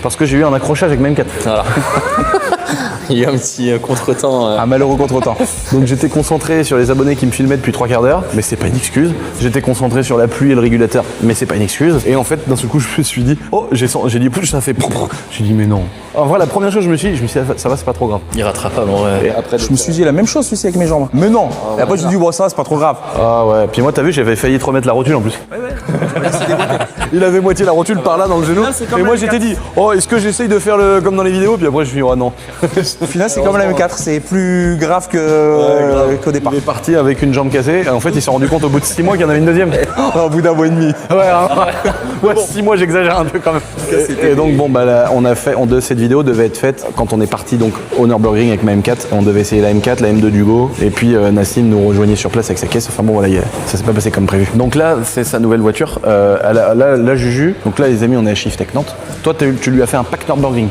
parce que j'ai eu un accrochage avec ma M4. Voilà. Il y a eu un petit contretemps. Un malheureux contretemps. Donc j'étais concentré sur les abonnés qui me filmaient depuis 3 quarts d'heure, mais c'est pas une excuse. J'étais concentré sur la pluie et le régulateur, mais c'est pas une excuse. Et en fait, d'un seul coup, je me suis dit, oh, j'ai dit, ça fait. J'ai dit, mais non. En vrai, la première chose, je me suis dit, ça va, c'est pas trop grave. Irrattrapable en vrai. Et après, Je me suis dit la même chose aussi avec mes jambes. Mais non. Et après, je me suis dit, bon, ça, c'est pas trop grave. Ah ouais, puis moi, t'as vu, j'avais failli te remettre la rotule en plus. Il avait moitié la rotule par là dans le genou. Et moi, j'étais dit, oh, est-ce que j'essaye de faire comme dans les vidéos? Puis après, je me suis dit, oh non. Au final, c'est comme la M4, c'est plus grave qu'au départ. Il est parti avec une jambe cassée. Et en fait, il s'est rendu compte au bout de 6 mois qu'il y en avait une deuxième. Au bout d'un mois et demi. Ouais, hein. Ouais, 6 mois, j'exagère un peu quand même. Et donc, bon, bah, là, cette vidéo devait être faite quand on est parti donc au Nürburgring avec ma M4. On devait essayer la M4, la M2 d'Hugo. Et puis, Nassim nous rejoignait sur place avec sa caisse. Enfin bon, voilà, ça s'est pas passé comme prévu. Donc là, c'est sa nouvelle voiture. Là, Juju. Donc là, les amis, on est à Shift Tech Nantes. Toi, tu lui as fait un pack Nürburgring.